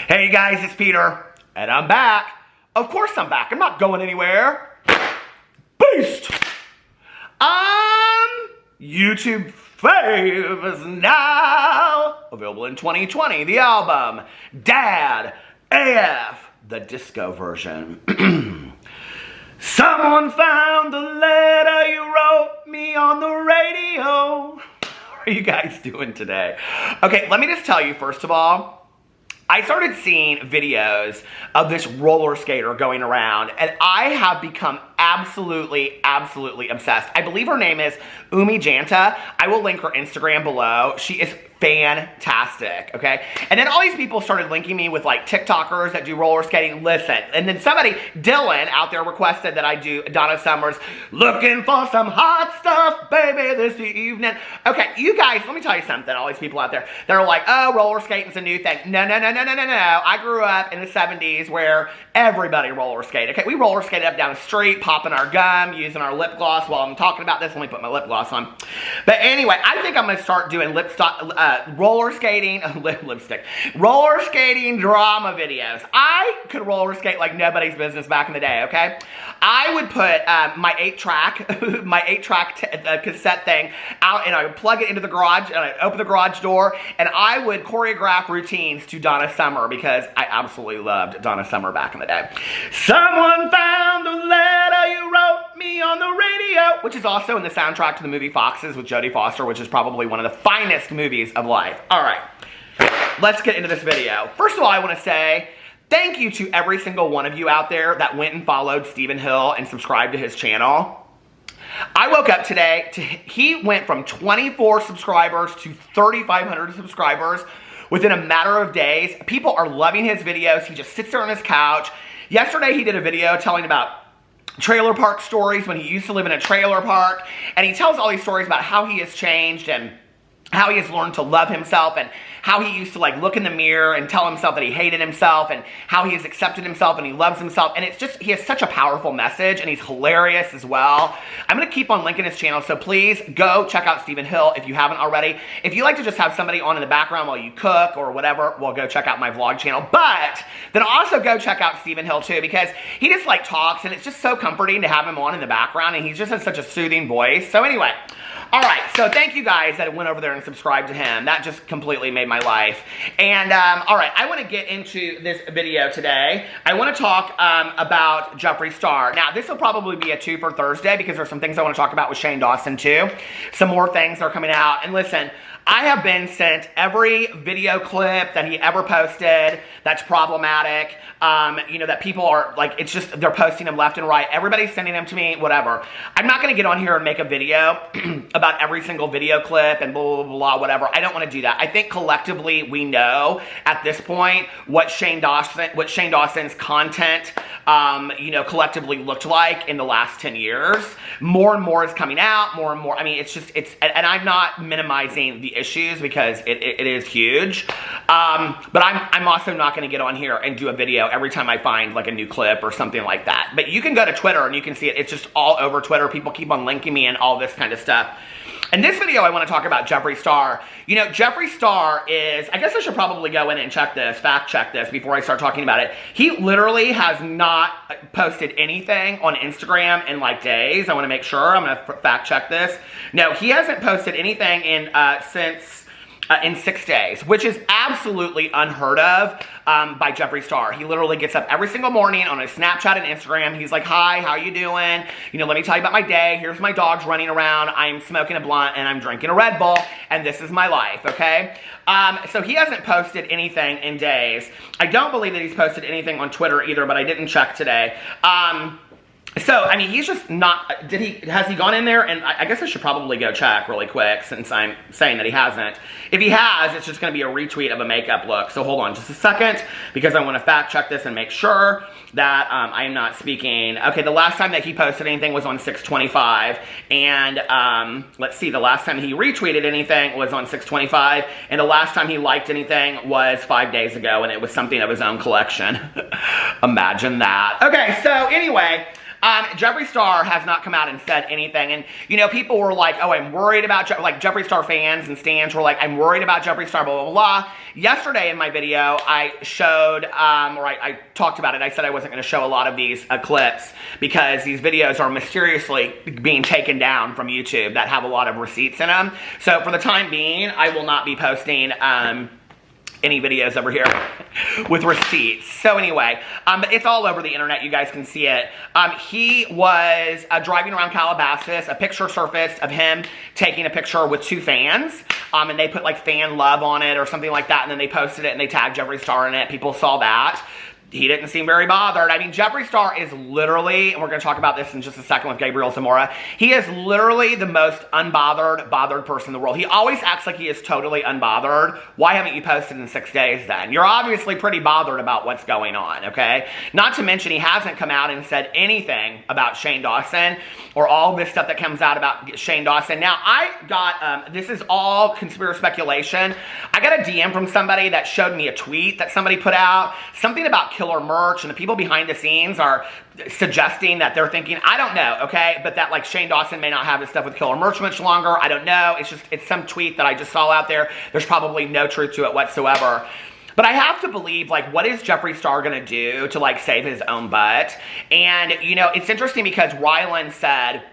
Hey guys, it's Peter, and I'm back. Of course I'm back. I'm not going anywhere. Beast! YouTube faves now. Available in 2020. The album, Dad AF, the disco version. Someone found the letter you wrote me on the radio. How are you guys doing today? Okay, let me just tell you, first of all, I started seeing videos of this roller skater going around, and I have become absolutely obsessed. I believe her name is Umi Janta. I will link her Instagram below. She is fantastic, okay? And then all these people started linking me with like TikTokers that do roller skating. Listen, and then somebody, Dylan, out there requested that I do Donna Summer's Looking for Some Hot Stuff, Baby, this evening. Okay, you guys, let me tell you something, all these people out there, they're like, oh, roller skating's a new thing. No. I grew up in the 70s where everybody roller skated. Okay, we roller skated up down the street, popping our gum, using our lip gloss. While I'm talking about this, let me put my lip gloss on. But anyway, I think I'm going to start doing roller skating drama videos. I could roller skate like nobody's business back in the day, okay? I would put my 8-track cassette thing out, and I would plug it into the garage, and I'd open the garage door, and I would choreograph routines to Donna Summer because I absolutely loved Donna Summer back in the day. Someone found the letter you wrote me on the radio, which is also in the soundtrack to the movie Foxes with Jodie Foster, which is probably one of the finest movies of life. All right, let's get into this video. First of all, I want to say thank you to every single one of you out there that went and followed Stephen Hill and subscribed to his channel. I woke up today, he went from 24 subscribers to 3,500 subscribers within a matter of days. People are loving his videos. He just sits there on his couch. Yesterday, he did a video telling about trailer park stories when he used to live in a trailer park. And he tells all these stories about how he has changed and how he has learned to love himself, and how he used to like look in the mirror and tell himself that he hated himself, and how he has accepted himself and he loves himself. And it's just, he has such a powerful message, and he's hilarious as well. I'm going to keep on linking his channel, so please go check out Stephen Hill if you haven't already. If you like to just have somebody on in the background while you cook or whatever, well, go check out my vlog channel. But then also go check out Stephen Hill too, because he just like talks, and it's just so comforting to have him on in the background, and he just has such a soothing voice. So anyway, all right, so thank you guys that went over there and subscribed to him. That just completely made my life. And, all right, I want to get into this video today. I want to talk about Jeffree Star. Now, this will probably be a 2 for Thursday because there's some things I want to talk about with Shane Dawson, too. Some more things are coming out. And listen, I have been sent every video clip that he ever posted that's problematic, you know, that people are, like, it's just, they're posting them left and right. Everybody's sending them to me, whatever. I'm not going to get on here and make a video about every single video clip and blah, blah, blah, whatever. I don't want to do that. I think collectively we know at this point what Shane Dawson's content, you know, collectively looked like in the last 10 years. More and more is coming out, more and more. I mean, it's just, and I'm not minimizing the issues because it is huge. But I'm also not going to get on here and do a video every time I find like a new clip or something like that. But you can go to Twitter and you can see it. It's just all over Twitter. People keep on linking me and all this kind of stuff. In this video, I want to talk about Jeffree Star. You know, Jeffree Star is, I guess I should probably go in and check this, fact check this before I start talking about it. He literally has not posted anything on Instagram in like days. I want to make sure. I'm going to fact check this. No, he hasn't posted anything in in 6 days, which is absolutely unheard of by Jeffree Star. He literally gets up every single morning on his Snapchat and Instagram. He's like, hi, how you doing? You know, let me tell you about my day. Here's my dogs running around. I'm smoking a blunt and I'm drinking a Red Bull, and this is my life, okay? So he hasn't posted anything in days. I don't believe that he's posted anything on Twitter either, but I didn't check today. So, I mean, he's just not, has he gone in there? And I guess I should probably go check really quick since I'm saying that he hasn't. If he has, it's just going to be a retweet of a makeup look. So hold on just a second because I want to fact check this and make sure that I am not speaking. Okay, the last time that he posted anything was on 6/25. And let's see, the last time he retweeted anything was on 6/25. And the last time he liked anything was 5 days ago, and it was something of his own collection. Imagine that. Okay, so anyway, Jeffree Star has not come out and said anything. And, you know, people were like, oh, I'm worried about, like, Jeffree Star fans and stans were like, I'm worried about Jeffree Star, blah, blah, blah. Yesterday in my video, I showed, or I talked about it. I said I wasn't going to show a lot of these clips because these videos are mysteriously being taken down from YouTube that have a lot of receipts in them. So for the time being, I will not be posting any videos over here with receipts. So anyway, but it's all over the internet. You guys can see it. He was driving around Calabasas. A picture surfaced of him taking a picture with 2 fans. And they put like fan love on it or something like that. And then they posted it and they tagged Jeffree Star in it. People saw that. He didn't seem very bothered. I mean, Jeffree Star is literally, and we're going to talk about this in just a second with Gabriel Zamora, he is literally the most bothered person in the world. He always acts like he is totally unbothered. Why haven't you posted in 6 days then? You're obviously pretty bothered about what's going on, okay? Not to mention he hasn't come out and said anything about Shane Dawson or all this stuff that comes out about Shane Dawson. Now, I got, this is all conspiracy speculation. I got a DM from somebody that showed me a tweet that somebody put out, something about killer merch, and the people behind the scenes are suggesting that they're thinking, I don't know, okay, but that like Shane Dawson may not have his stuff with killer merch much longer. I don't know. It's some tweet that I just saw out there. There's probably no truth to it whatsoever. But I have to believe, like, what is Jeffree Star going to do to, like, save his own butt? And, you know, it's interesting because Ryland said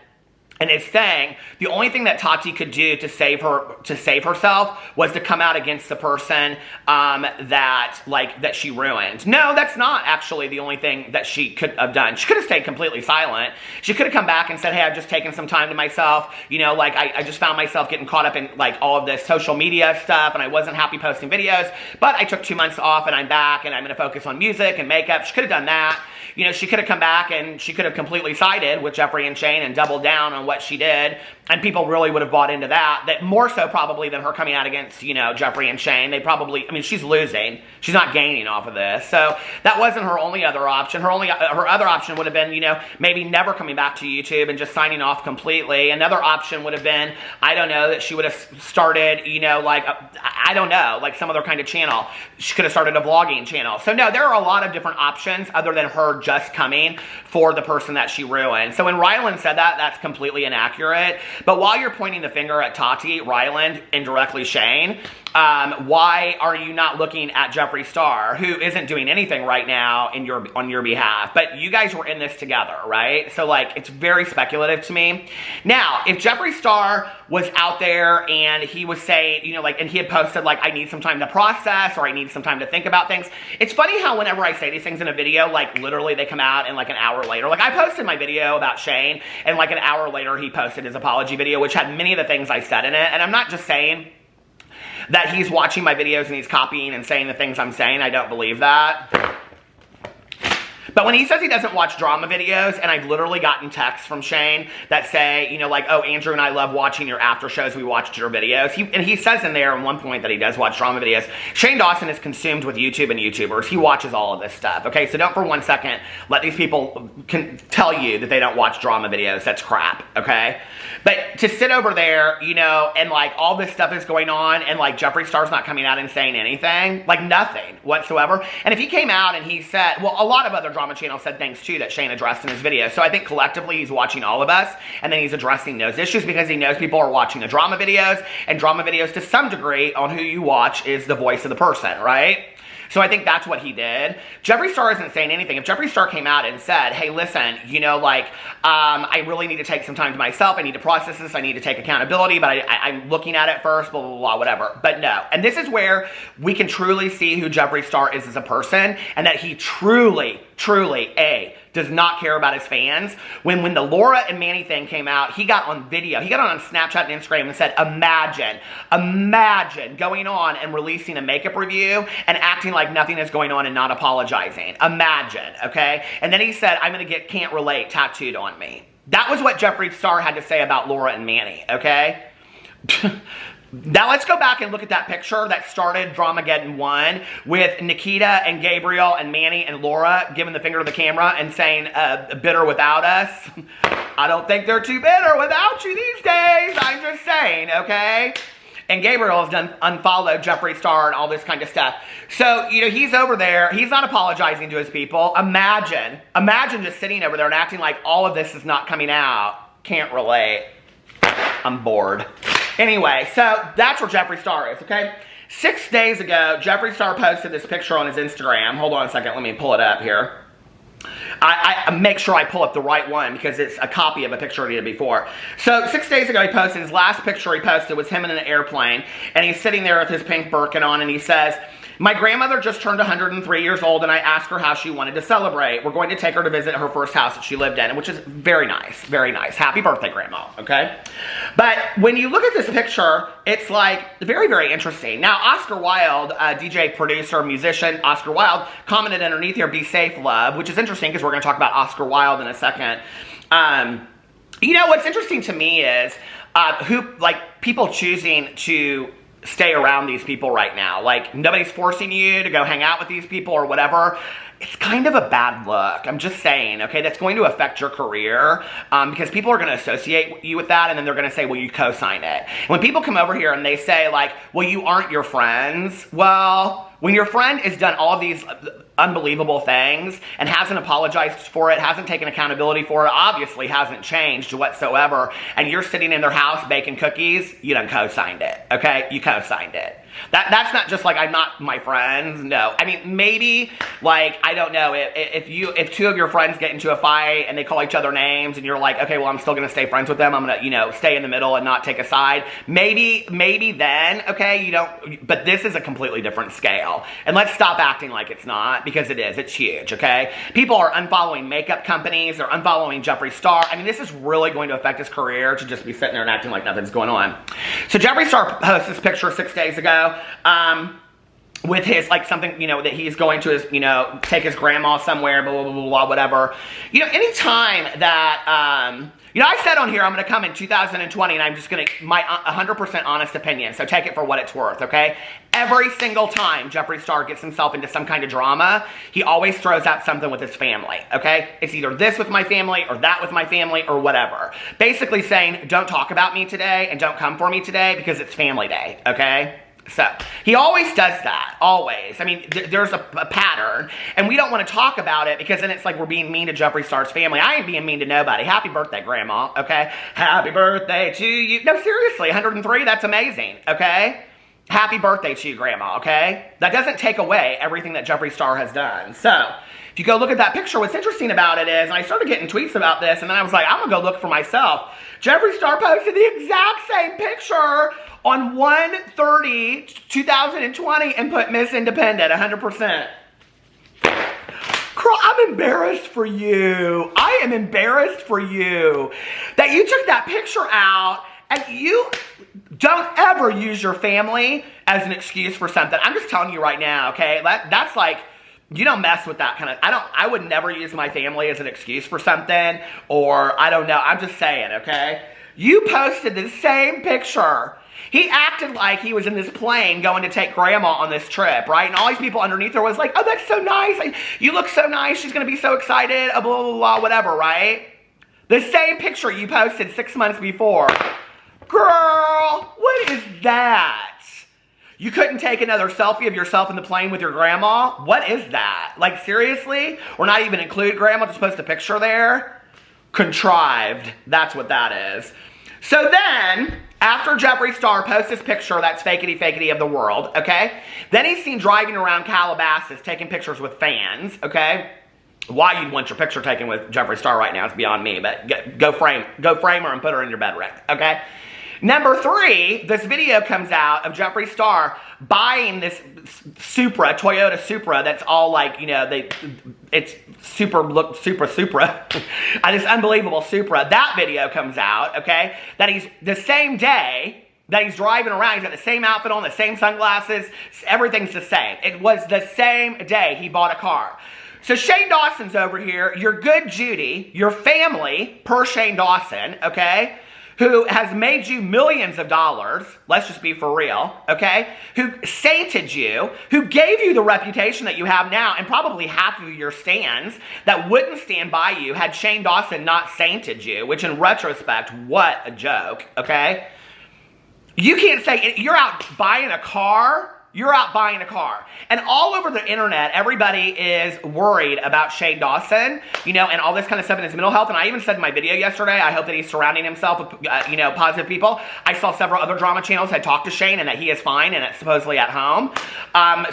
in his thing, the only thing that Tati could do to save herself was to come out against the person that she ruined. No, that's not actually the only thing that she could have done. She could have stayed completely silent. She could have come back and said, hey, I've just taken some time to myself. You know, like, I just found myself getting caught up in, like, all of this social media stuff, and I wasn't happy posting videos, but I took 2 months off, and I'm back, and I'm going to focus on music and makeup. She could have done that. You know, she could have come back, and she could have completely sided with Jeffree and Shane and doubled down on what she did, and people really would have bought into that more so probably than her coming out against, you know, Jeffree and Shane. They probably, I mean, she's losing. She's not gaining off of this. So that wasn't her only other option. Her other option would have been, you know, maybe never coming back to YouTube and just signing off completely. Another option would have been, I don't know, that she would have started, you know, like, I don't know, like some other kind of channel. She could have started a vlogging channel. So no, there are a lot of different options other than her just coming for the person that she ruined. So when Ryland said that, that's completely inaccurate. But while you're pointing the finger at Tati, Ryland, indirectly Shane, why are you not looking at Jeffree Star, who isn't doing anything right now on your behalf? But you guys were in this together, right? So, like, it's very speculative to me. Now, if Jeffree Star was out there and he was saying, you know, like, and he had posted, like, I need some time to process or I need some time to think about things. It's funny how whenever I say these things in a video, like, literally they come out and, like, an hour later. Like, I posted my video about Shane, and, like, an hour later he posted his apology video, which had many of the things I said in it. And I'm not just saying that he's watching my videos and he's copying and saying the things I'm saying. I don't believe that. But when he says he doesn't watch drama videos, and I've literally gotten texts from Shane that say, you know, like, oh, Andrew and I love watching your after shows. We watched your videos. He says in there at one point that he does watch drama videos. Shane Dawson is consumed with YouTube and YouTubers. He watches all of this stuff, okay? So don't for 1 second let these people tell you that they don't watch drama videos. That's crap, okay? But to sit over there, you know, and, like, all this stuff is going on, and, like, Jeffree Star's not coming out and saying anything, like, nothing whatsoever. And if he came out and he said, well, a lot of other drama channel said things too that Shane addressed in his video. So I think collectively he's watching all of us, and then he's addressing those issues because he knows people are watching the drama videos, and drama videos to some degree on who you watch is the voice of the person, right? So I think that's what he did. Jeffree Star isn't saying anything. If Jeffree Star came out and said, hey, listen, you know, like, I really need to take some time to myself. I need to process this. I need to take accountability, but I'm looking at it first, blah, blah, blah, whatever. But no. And this is where we can truly see who Jeffree Star is as a person, and that he truly, does not care about his fans. When the Laura and Manny thing came out, he got on video. He got on Snapchat and Instagram and said, imagine going on and releasing a makeup review and acting like nothing is going on and not apologizing. Imagine, okay? And then he said, I'm going to get can't relate tattooed on me. That was what Jeffree Star had to say about Laura and Manny, okay? Now let's go back and look at that picture that started Dramageddon 1 with Nikita and Gabriel and Manny and Laura giving the finger to the camera and saying, bitter without us. I don't think they're too bitter without you these days. I'm just saying, okay? And Gabriel has done unfollowed Jeffree Star and all this kind of stuff. So, you know, he's over there. He's not apologizing to his people. Imagine just sitting over there and acting like all of this is not coming out. Can't relate. I'm bored. Anyway, so that's where Jeffree Star is, okay? 6 days ago, Jeffree Star posted this picture on his Instagram. Hold on a second. Let me pull it up here. I make sure I pull up the right one because it's a copy of a picture he did before. So 6 days ago he posted, his last picture he posted was him in an airplane, and he's sitting there with his pink Birkin on, and he says, "My grandmother just turned 103 years old, and I asked her how she wanted to celebrate. We're going to take her to visit her first house that she lived in," which is very nice, very nice. Happy birthday, Grandma, okay? But when you look at this picture, it's like very, very interesting. Now, Oscar Wilde, DJ, producer, musician, Oscar Wilde, commented underneath here, "Be safe, love," which is interesting because we're going to talk about Oscar Wilde in a second. You know, what's interesting to me is people choosing to stay around these people right now. Like, nobody's forcing you to go hang out with these people or whatever. It's kind of a bad look. I'm just saying, okay? That's going to affect your career because people are going to associate you with that, and then they're going to say, well, you co-sign it. When people come over here and they say, like, well, you aren't your friends. Well, when your friend has done all of these unbelievable things and hasn't apologized for it, hasn't taken accountability for it, obviously hasn't changed whatsoever, and you're sitting in their house baking cookies, you done co-signed it, okay? You co-signed it. That's not just like, I'm not my friends. No. I mean, maybe, like, I don't know, if two of your friends get into a fight and they call each other names and you're like, okay, well, I'm still going to stay friends with them. I'm going to, you know, stay in the middle and not take a side. Maybe then, okay, you don't, but this is a completely different scale. And let's stop acting like it's not, because it is. It's huge, okay? People are unfollowing makeup companies. They're unfollowing Jeffree Star. I mean, this is really going to affect his career to just be sitting there and acting like nothing's going on. So Jeffree Star posted this picture 6 days ago. With his, like, something, you know, that he's going to his, you know, take his grandma somewhere, blah, blah, blah, blah, whatever. You know, anytime that, you know, I said on here, I'm going to come in 2020, and I'm just going to, my 100% honest opinion, so take it for what it's worth, okay? Every single time Jeffree Star gets himself into some kind of drama, he always throws out something with his family, okay? It's either this with my family, or that with my family, or whatever. Basically saying, don't talk about me today, and don't come for me today, because it's family day, okay? So, he always does that, always. I mean, there's a pattern, and we don't want to talk about it because then it's like we're being mean to Jeffree Star's family. I ain't being mean to nobody. Happy birthday, Grandma, okay? Happy birthday to you. No, seriously, 103, that's amazing, okay? Happy birthday to you, Grandma, okay? That doesn't take away everything that Jeffree Star has done. So, if you go look at that picture, what's interesting about it is, and I started getting tweets about this, and then I was like, I'm going to go look for myself. Jeffree Star posted the exact same picture on 1/30/2020 and put Miss Independent, 100%. Girl, I'm embarrassed for you. I am embarrassed for you that you took that picture out, and you don't ever use your family as an excuse for something. I'm just telling you right now, okay? That's like, you don't mess with that kind of, I would never use my family as an excuse for something, or I don't know, I'm just saying, okay? You posted the same picture. He acted like he was in this plane going to take Grandma on this trip, right? And all these people underneath her was like, oh, that's so nice. Like, you look so nice. She's going to be so excited, blah, blah, blah, whatever, right? The same picture you posted 6 months before. Girl, what is that? You couldn't take another selfie of yourself in the plane with your grandma? What is that? Like, seriously? Or not even include Grandma, just post a picture there? Contrived. That's what that is. So then, after Jeffree Star posts this picture that's fakety of the world, okay? Then he's seen driving around Calabasas taking pictures with fans, okay? Why you'd want your picture taken with Jeffree Star right now is beyond me, but go frame her and put her in your bedroom, okay? Number 3, this video comes out of Jeffree Star buying this Toyota Supra that's all like, you know, it's Supra, this unbelievable Supra. That video comes out, okay, that he's, the same day that he's driving around, he's got the same outfit on, the same sunglasses, everything's the same. It was the same day he bought a car. So Shane Dawson's over here, your good Judy, your family, per Shane Dawson, okay, who has made you millions of dollars, let's just be for real, okay, who sainted you, who gave you the reputation that you have now, and probably half of your stands that wouldn't stand by you had Shane Dawson not sainted you, which in retrospect, what a joke, okay? You can't say, you're out buying a car. You're out buying a car. And all over the internet, everybody is worried about Shane Dawson, you know, and all this kind of stuff in his mental health. And I even said in my video yesterday, I hope that he's surrounding himself with, you know, positive people. I saw several other drama channels had talked to Shane and that he is fine and it's supposedly at home.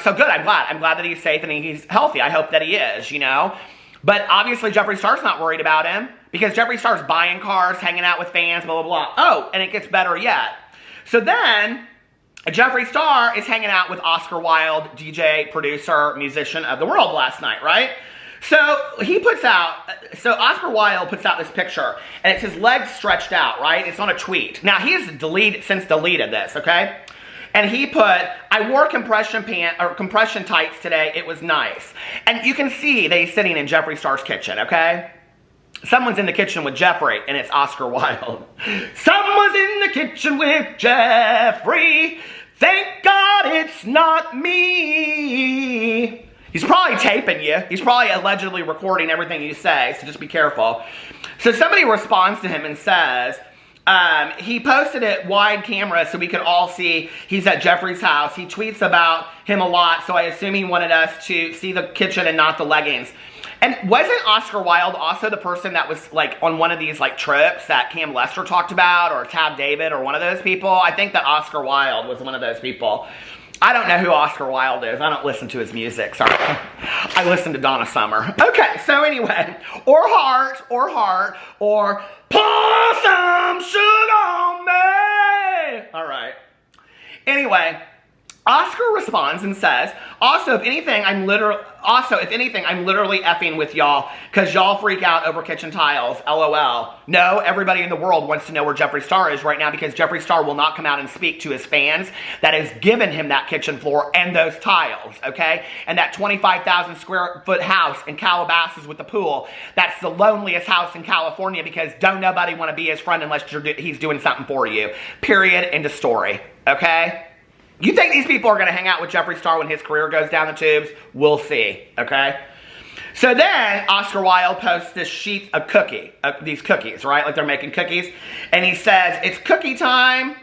So good, I'm glad. I'm glad that he's safe and he's healthy. I hope that he is, you know. But obviously Jeffree Star's not worried about him because Jeffree Star's buying cars, hanging out with fans, blah, blah, blah. Oh, and it gets better yet. So then Jeffree Star is hanging out with Oscar Wilde, DJ, producer, musician of the world last night, right? So he puts out, so Oscar Wilde puts out this picture, and it's his legs stretched out, right? It's on a tweet. Now, he has since deleted this, okay? And he put, I wore compression tights today. It was nice. And you can see that he's sitting in Jeffree Star's kitchen, okay? Someone's in the kitchen with Jeffree, and it's Oscar Wilde. Someone's in the kitchen with Jeffree. Thank God it's not me. He's probably taping you. He's probably allegedly recording everything you say, so just be careful. So somebody responds to him and says, he posted it wide camera so we could all see he's at Jeffree's house. He tweets about him a lot, so I assume he wanted us to see the kitchen and not the leggings. And wasn't Oscar Wilde also the person that was like on one of these like trips that Cam Lester talked about, or Tab David, or one of those people? I think that Oscar Wilde was one of those people. I don't know who Oscar Wilde is. I don't listen to his music, sorry. I listen to Donna Summer. Okay, so anyway, or heart, or pour some sugar on me. All right. Anyway, Oscar responds and says, also, if anything, I'm literally effing with y'all because y'all freak out over kitchen tiles, LOL. No, everybody in the world wants to know where Jeffree Star is right now because Jeffree Star will not come out and speak to his fans that has given him that kitchen floor and those tiles, okay? And that 25,000 square foot house in Calabasas with the pool. That's the loneliest house in California because don't nobody want to be his friend unless he's doing something for you. Period. End of story, okay? You think these people are going to hang out with Jeffree Star when his career goes down the tubes? We'll see, okay? So then Oscar Wilde posts this sheet of these cookies, right? Like they're making cookies. And he says, it's cookie time.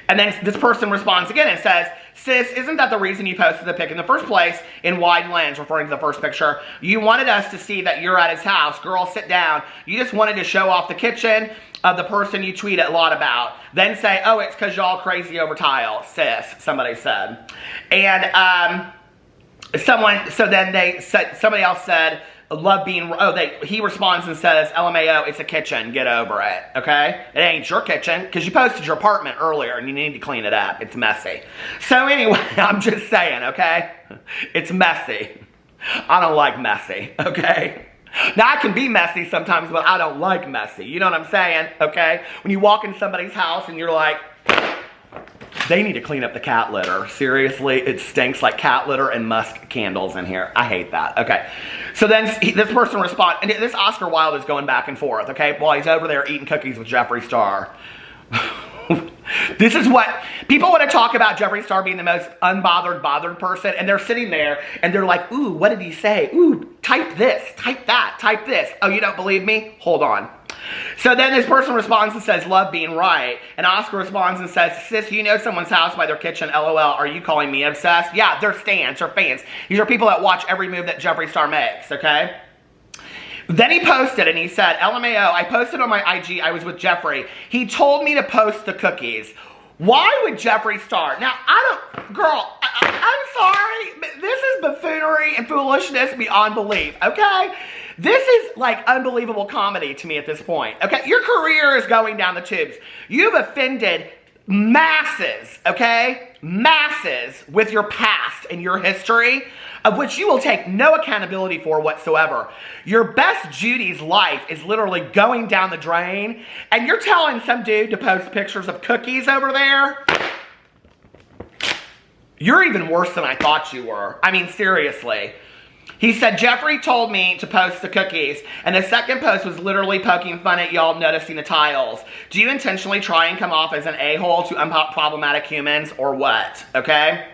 And then this person responds again and says, sis, isn't that the reason you posted the pic in the first place in wide lens, referring to the first picture? You wanted us to see that you're at his house. Girl, sit down. You just wanted to show off the kitchen of the person you tweet a lot about. Then say, oh, it's because y'all crazy over tile, sis, somebody said. And somebody else said, love being, he responds and says, LMAO, it's a kitchen, get over it, okay? It ain't your kitchen, because you posted your apartment earlier and you need to clean it up. It's messy. So anyway, I'm just saying, okay? It's messy. I don't like messy, okay? Now, I can be messy sometimes, but I don't like messy. You know what I'm saying, okay? When you walk in somebody's house and you're like, they need to clean up the cat litter. Seriously, it stinks like cat litter and musk candles in here. I hate that. Okay. So then this person responds, and this Oscar Wilde is going back and forth, okay, while he's over there eating cookies with Jeffree Star. This is what people want to talk about, Jeffree Star being the most bothered person, and they're sitting there and they're like, ooh, what did he say? Ooh, type this, type that, type this. Oh, you don't believe me? Hold on. So then this person responds and says, love being right. And Oscar responds and says, sis, you know someone's house by their kitchen, LOL. Are you calling me obsessed? Yeah, they're stans, they're fans. These are people that watch every move that Jeffree Star makes, okay? Then he posted and he said, LMAO, I posted on my IG, I was with Jeffree. He told me to post the cookies. Why would Jeffree Star? Now, girl, I'm sorry, but this is buffoonery and foolishness beyond belief, okay? This is like unbelievable comedy to me at this point, okay? Your career is going down the tubes. You've offended masses, okay? Masses with your past and your history, of which you will take no accountability for whatsoever. Your best Judy's life is literally going down the drain, and you're telling some dude to post pictures of cookies over there? You're even worse than I thought you were. I mean, seriously. He said, Jeffree told me to post the cookies, and the second post was literally poking fun at y'all noticing the tiles. Do you intentionally try and come off as an a-hole to unproblematic humans, or what? Okay?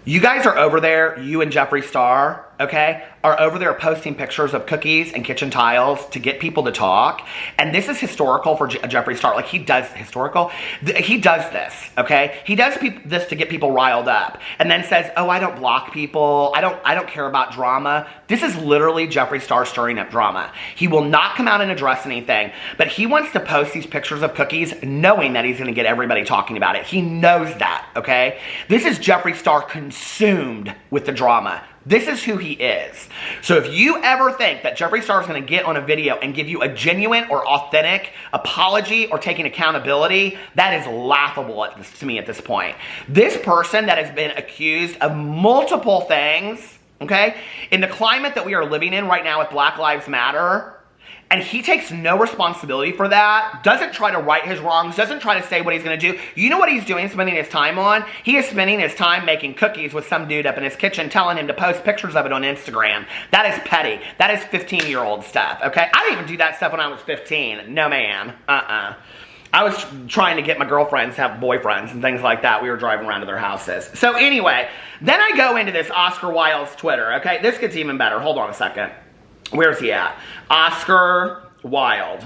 You guys are over there, you and Jeffree Star, okay, are over there posting pictures of cookies and kitchen tiles to get people to talk. And this is historical for Jeffree Star. Like, he does historical. He does this, okay? He does this to get people riled up, and then says, "Oh, I don't block people. I don't care about drama." This is literally Jeffree Star stirring up drama. He will not come out and address anything, but he wants to post these pictures of cookies knowing that he's going to get everybody talking about it. He knows that, okay? This is Jeffree Star consumed with the drama. This is who he is. So if you ever think that Jeffree Star is going to get on a video and give you a genuine or authentic apology or taking accountability, that is laughable to me at this point. This person that has been accused of multiple things, okay, in the climate that we are living in right now with Black Lives Matter, and he takes no responsibility for that, doesn't try to right his wrongs, doesn't try to say what he's going to do. You know what he's doing, spending his time on? He is spending his time making cookies with some dude up in his kitchen telling him to post pictures of it on Instagram. That is petty. That is 15-year-old stuff, okay? I didn't even do that stuff when I was 15. No, ma'am. I was trying to get my girlfriends to have boyfriends and things like that. We were driving around to their houses. So anyway, then I go into this Oscar Wilde's Twitter, okay? This gets even better. Hold on a second. Where's he at? Oscar Wilde.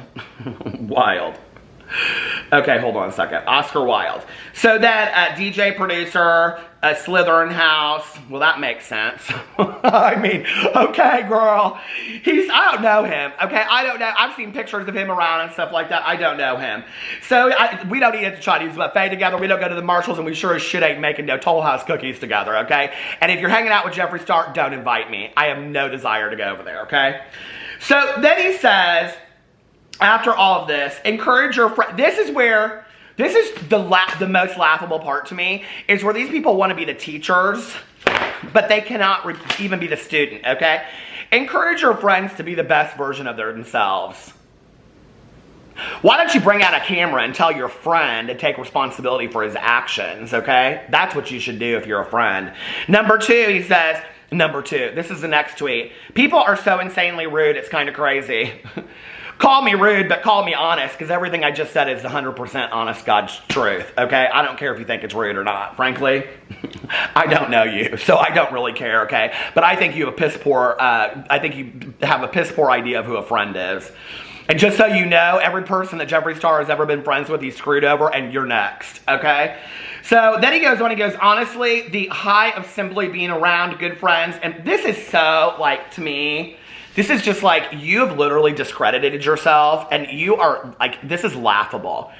Wilde. Okay, hold on a second. Oscar Wilde. So that DJ producer, Slytherin house. Well, that makes sense. I mean, okay, girl. I don't know him. Okay, I don't know. I've seen pictures of him around and stuff like that. I don't know him. So we don't eat at the Chinese buffet together. We don't go to the Marshalls, and we sure as shit ain't making no Toll House cookies together, okay? And if you're hanging out with Jeffree Star, don't invite me. I have no desire to go over there, okay? So then he says, after all of this, encourage your friends. This is the most laughable part to me, is where these people want to be the teachers, but they cannot even be the student, okay? Encourage your friends to be the best version of themselves. Why don't you bring out a camera and tell your friend to take responsibility for his actions, okay? That's what you should do if you're a friend. Number two, he says, this is the next tweet. People are so insanely rude, it's kind of crazy. Call me rude, but call me honest, because everything I just said is 100% honest God's truth, okay? I don't care if you think it's rude or not. Frankly, I don't know you, so I don't really care, okay? But I think you have a piss poor idea of who a friend is. And just so you know, every person that Jeffree Star has ever been friends with, he's screwed over, and you're next, okay? So then he goes on, honestly, the high of simply being around good friends, and this is so, like, to me, this is just like, you have literally discredited yourself, and you are, like, this is laughable.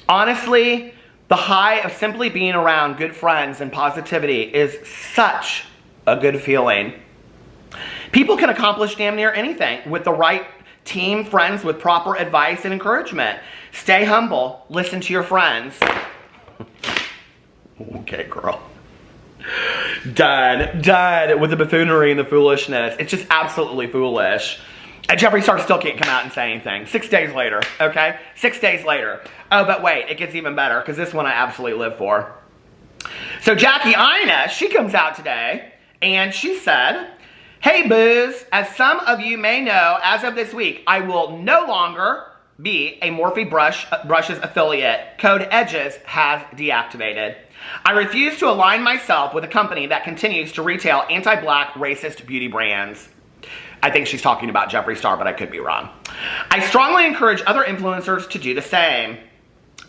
Honestly, the high of simply being around good friends and positivity is such a good feeling. People can accomplish damn near anything with the right team, friends with proper advice and encouragement. Stay humble. Listen to your friends. Okay, girl. Done with the buffoonery and the foolishness. It's just absolutely foolish. And Jeffree Star still can't come out and say anything. 6 days later, okay? 6 days later. Oh, but wait, it gets even better, because this one I absolutely live for. So Jackie Aina, she comes out today, and she said, "Hey, boos, as some of you may know, as of this week, I will no longer be a Morphe Brushes affiliate. Code EDGES has deactivated. I refuse to align myself with a company that continues to retail anti-black racist beauty brands." I think she's talking about Jeffree Star, but I could be wrong. "I strongly encourage other influencers to do the same.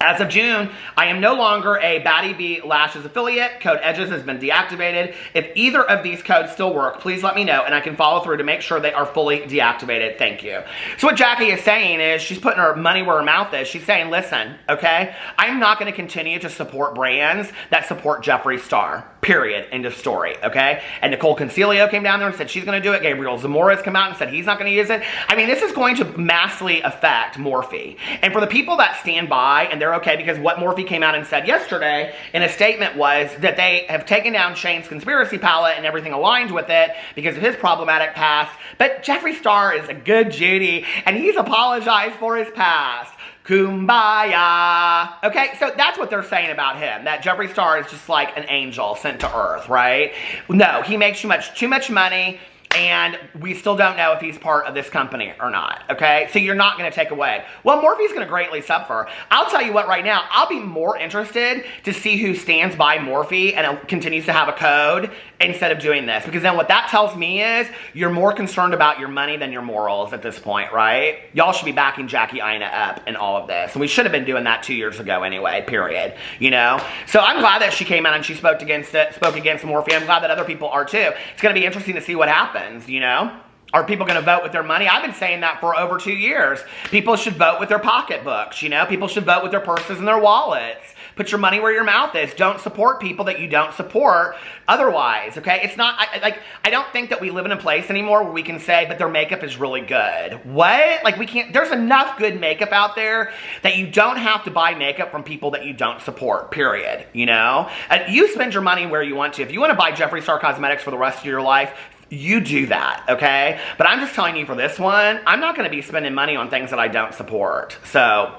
As of June, I am no longer a Batty B Lashes affiliate. Code EDGES has been deactivated. If either of these codes still work, please let me know and I can follow through to make sure they are fully deactivated. Thank you." So what Jackie is saying is, she's putting her money where her mouth is. She's saying, listen, okay, I'm not going to continue to support brands that support Jeffree Star. Period. End of story, okay? And Nicole Concilio came down there and said she's going to do it. Gabriel Zamora has come out and said he's not going to use it. I mean, this is going to massively affect Morphe. And for the people that stand by and they're okay, because what Morphe came out and said yesterday in a statement was that they have taken down Shane's conspiracy palette and everything aligned with it because of his problematic past. But Jeffree Star is a good Judy, and he's apologized for his past. Kumbaya. Okay, so that's what they're saying about him, that Jeffree Star is just like an angel sent to earth, right? No, he makes too much money. and we still don't know if he's part of this company or not, okay? So you're not going to take away. Well, Morphe's going to greatly suffer. I'll tell you what right now, I'll be more interested to see who stands by Morphe and continues to have a code instead of doing this. Because then what that tells me is you're more concerned about your money than your morals at this point, right? Y'all should be backing Jackie Aina up in all of this. And we should have been doing that 2 years ago anyway, period. You know? So I'm glad that she came out and she spoke against Morphe. I'm glad that other people are too. It's going to be interesting to see what happens, you know? Are people going to vote with their money? I've been saying that for over 2 years. People should vote with their pocketbooks, you know? People should vote with their purses and their wallets. Put your money where your mouth is. Don't support people that you don't support otherwise, okay? It's not, I don't think that we live in a place anymore where we can say, but their makeup is really good. What? Like, we can't, there's enough good makeup out there that you don't have to buy makeup from people that you don't support, period, you know? And you spend your money where you want to. If you want to buy Jeffree Star Cosmetics for the rest of your life, you do that, okay? But I'm just telling you for this one, I'm not going to be spending money on things that I don't support. So,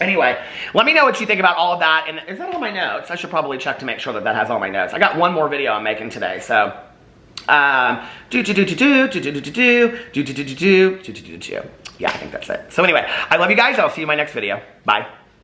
anyway, let me know what you think about all of that. And is that all my notes? I should probably check to make sure that that has all my notes. I got one more video I'm making today, so. Yeah, I think that's it. So anyway, I love you guys. I'll see you in my next video. Bye.